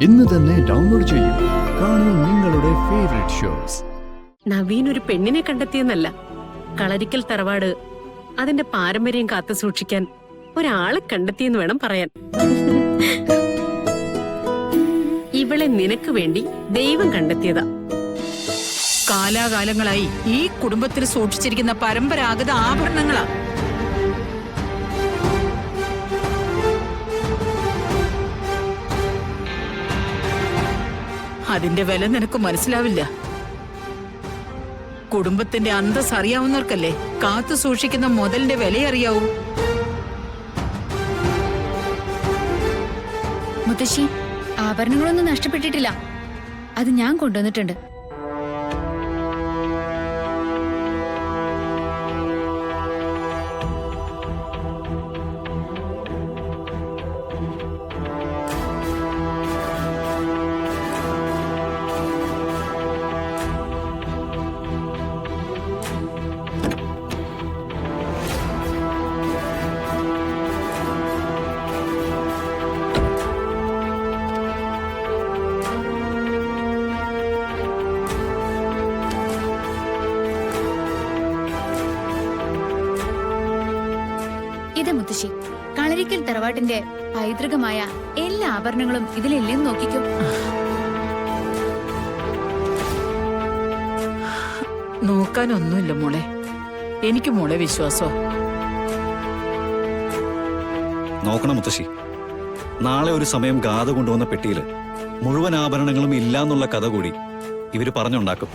ഇന്ന് തന്നെ ഡൗൺലോഡ് ചെയ്യൂ. കാണൂ നിങ്ങളുടെ ഫേവറേറ്റ് ഷോസ്. നവീൻ ഒരു പെണ്ണിനെ കണ്ടെത്തിയെന്നല്ല, കളരിക്കൽ തറവാട് അതിന്റെ പാരമ്പര്യം കാത്തു സൂക്ഷിക്കാൻ ഒരാളെ കണ്ടെത്തിയെന്ന് വേണം പറയാൻ. ഇവളെ നിനക്ക് വേണ്ടി ദൈവം കണ്ടെത്തിയതാ. കാലാകാലങ്ങളായി ഈ കുടുംബത്തിൽ സൂക്ഷിച്ചിരിക്കുന്ന പരമ്പരാഗത ആഭരണങ്ങളാ. അതിന്റെ വില നിനക്ക് മനസ്സിലാവില്ല. കുടുംബത്തിന്റെ അന്തസ് അറിയാവുന്നവർക്കല്ലേ കാത്തു സൂക്ഷിക്കുന്ന മുതലിന്റെ വില അറിയാവൂ. മുത്തശ്ശി, ആഭരണങ്ങളൊന്നും നഷ്ടപ്പെട്ടിട്ടില്ല. അത് ഞാൻ കൊണ്ടുവന്നിട്ടുണ്ട്. ഇത് മുത്തശ്ശി, കളരിക്കൽ തറവാട്ടിന്റെ പൈതൃകമായ എല്ലാ ആഭരണങ്ങളും ഇതിലെല്ലാം നോക്കിക്കോ. നോക്കാനൊന്നുമില്ല മോളെ, എനിക്ക് മോളെ വിശ്വാസോ. നോക്കണം മുത്തശ്ശി, നാളെ ഒരു സമയം ഗാഥ കൊണ്ടുവന്ന പെട്ടിയില് മുഴുവൻ ആഭരണങ്ങളും ഇല്ലാന്നുള്ള കഥ കൂടി ഇവര് പറഞ്ഞുണ്ടാക്കും.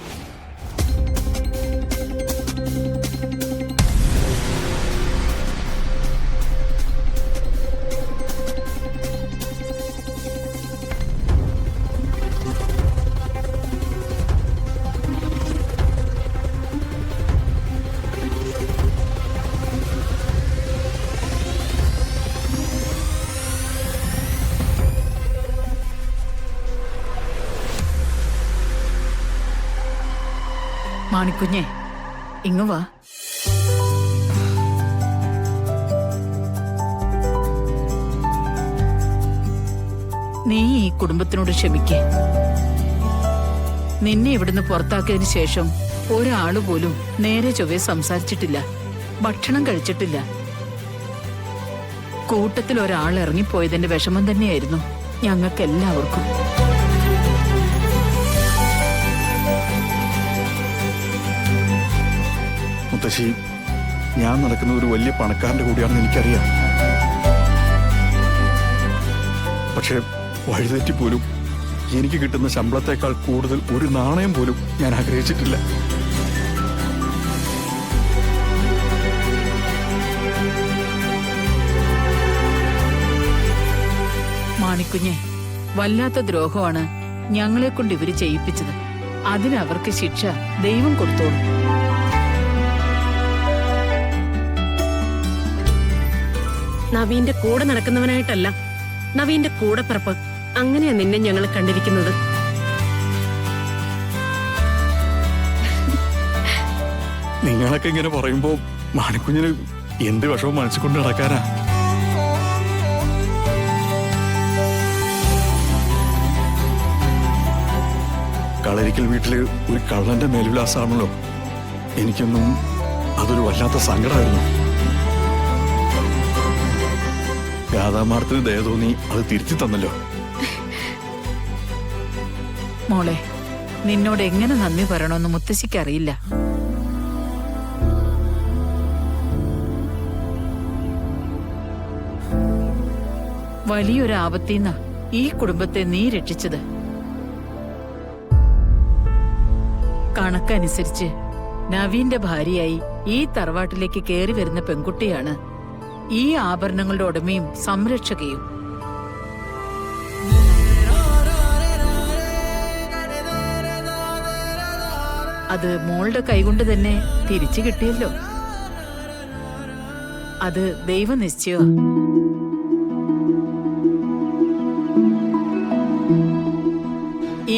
മാണിക്കുഞ്ഞെ, ഇങ്ങ് വാ. നീ ഈ കുടുംബത്തിനോട് ക്ഷമിക്കേ. നിന്നെ ഇവിടുന്ന് പുറത്താക്കിയതിനു ശേഷം ഒരാള് പോലും നേരെ ചൊവ്വേ സംസാരിച്ചിട്ടില്ല, ഭക്ഷണം കഴിച്ചിട്ടില്ല. കൂട്ടത്തിൽ ഒരാൾ ഇറങ്ങിപ്പോയതിന്റെ വിഷമം തന്നെയായിരുന്നു ഞങ്ങൾക്കെല്ലാവർക്കും. മുത്തശ്ശി, ഞാൻ നടക്കുന്ന ഒരു വലിയ പണക്കാരന്റെ കൂടിയാണെന്ന് എനിക്കറിയാം. പക്ഷെ വഴിതെറ്റിപ്പോലും എനിക്ക് കിട്ടുന്ന ശമ്പളത്തെക്കാൾ കൂടുതൽ ഒരു നാണയം പോലും ഞാൻ ആഗ്രഹിച്ചിട്ടില്ല. മാണിക്കുഞ്ഞെ, വല്ലാത്ത ദ്രോഹമാണ് ഞങ്ങളെ കൊണ്ട് ഇവര് ചെയ്യിപ്പിച്ചത്. അതിനവർക്ക് ശിക്ഷ ദൈവം കൊടുത്തോളൂ. നവീന്റെ കൂടെ നടക്കുന്നവനായിട്ടല്ല, നവീന്റെ കൂടെ പിറപ്പ്. അങ്ങനെയാ നിന്നെ ഞങ്ങൾ കണ്ടിരിക്കുന്നത്. നിങ്ങളൊക്കെ ഇങ്ങനെ പറയുമ്പോ മാണിക്കുഞ്ഞിന് എന്ത് വിഷമം മനസ്സിൽ കൊണ്ട് നടക്കാനാ? കളരിക്കൽ വീട്ടില് ഒരു കള്ളന്റെ മേൽവിലാസമാണല്ലോ. എനിക്കൊന്നും അതൊരു വല്ലാത്ത സങ്കടമായിരുന്നു. ഗാഥാമാർത്തിന് ദയ തോന്നി അത് തിരുത്തി തന്നല്ലോ. മോളെ, നിന്നോട് എങ്ങനെ നന്ദി പറയണമെന്ന് മുത്തശ്ശിക്ക് അറിയില്ല. വലിയൊരു ആപത്തീന്ന ഈ കുടുംബത്തെ നീ രക്ഷിച്ചത്. കണക്കനുസരിച്ച് നവീന്റെ ഭാര്യയായി ഈ തറവാട്ടിലേക്ക് കയറി വരുന്ന പെൺകുട്ടിയാണ് ഈ ആഭരണങ്ങളുടെ ഉടമയും സംരക്ഷകയും. അത് മോളുടെ കൈകൊണ്ട് തന്നെ തിരിച്ചു കിട്ടിയല്ലോ. അത് ദൈവനിശ്ചയോ.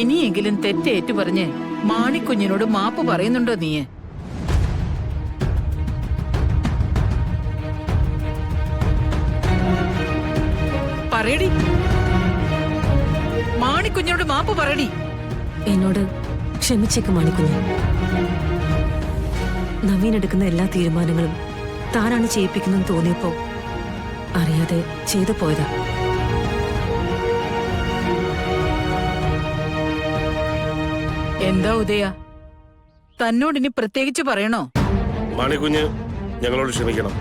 ഇനിയെങ്കിലും തെറ്റേറ്റു പറഞ്ഞ് മാണിക്കുഞ്ഞിനോട് മാപ്പ് പറയുന്നുണ്ടോ നീ? പറയടി. മാണിക്കുഞ്ഞിനോട് മാപ്പ് പറയടി. എന്നോട് ക്ഷമിച്ചേക്ക് മാണിക്കുഞ്ഞ്. നവീൻ എടുക്കുന്ന എല്ലാ തീരുമാനങ്ങളും താനാണ് ചെയ്യിപ്പിക്കുന്നതെന്ന് തോന്നിയപ്പോ അറിയാതെ ചെയ്തു പോയതാ. എന്താ ഉദയ, തന്നോട് ഇനി പ്രത്യേകിച്ച് പറയണോ? മാണിക്കുഞ്ഞ് ഞങ്ങളോട് ക്ഷമിക്കണം.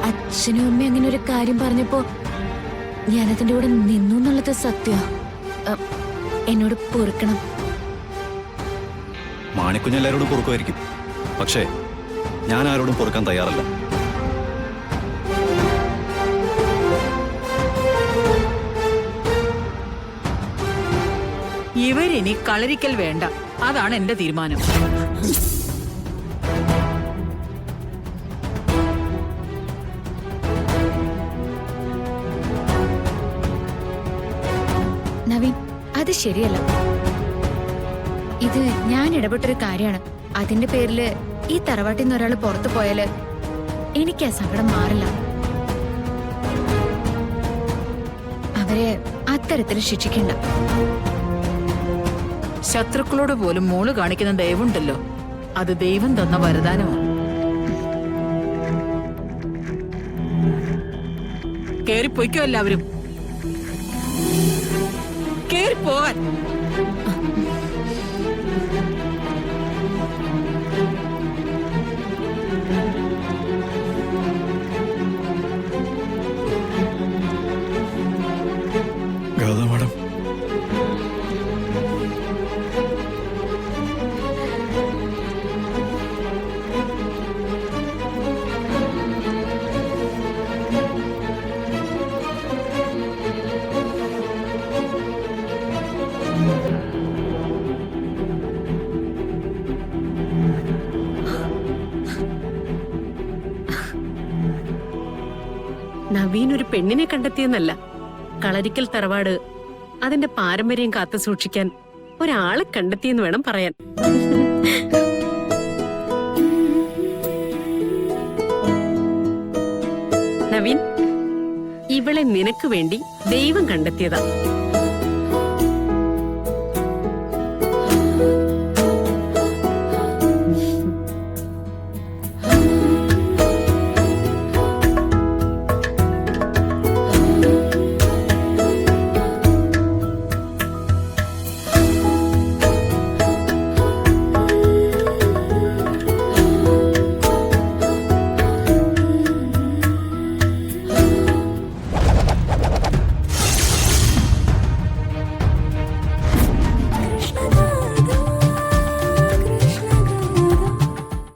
അച്ഛനും അമ്മയും അങ്ങനെ ഒരു കാര്യം പറഞ്ഞപ്പോ ഞാനതിന്റെ കൂടെ നിന്നു എന്നുള്ളത് സത്യ. എന്നോട് പൊറുക്കണം. മാണിക്കുഞ്ഞ് എല്ലാവരോടും പൊറുക്കുമായിരിക്കും, പക്ഷേ ഞാൻ ആരോടും പൊറുക്കാൻ തയ്യാറല്ല. ഇവരിനി കളരിക്കൽ വേണ്ട, അതാണ് എന്റെ തീരുമാനം. നവീൻ, അത് ശരിയല്ല. ഇത് ഞാൻ ഇടപെട്ടൊരു കാര്യമാണ്. അതിന്റെ പേരില് ഈ തറവാട്ടിൽ നിന്ന് ഒരാൾ പുറത്തു പോയാല് എനിക്ക് ആ സങ്കടം മാറില്ല. അവരെ അത്തരത്തിൽ ശിക്ഷിക്കണ്ട. ശത്രുക്കളോട് പോലും മോള് കാണിക്കുന്ന ദയവുണ്ടല്ലോ, അത് ദൈവം തന്ന വരദാനമാണ്. കേറിപ്പോയിക്കോ എല്ലാവരും, കേറിപ്പോവാൻ. ഗാഥ മാഡം, നവീൻ ഒരു പെണ്ണിനെ കണ്ടെത്തിയെന്നല്ല, കളരിക്കൽ തറവാട് അതിന്റെ പാരമ്പര്യം കാത്തു സൂക്ഷിക്കാൻ ഒരാളെ കണ്ടെത്തിയെന്ന് വേണം പറയാൻ. നവീൻ, ഇവളെ നിനക്ക് വേണ്ടി ദൈവം കണ്ടെത്തിയതാ.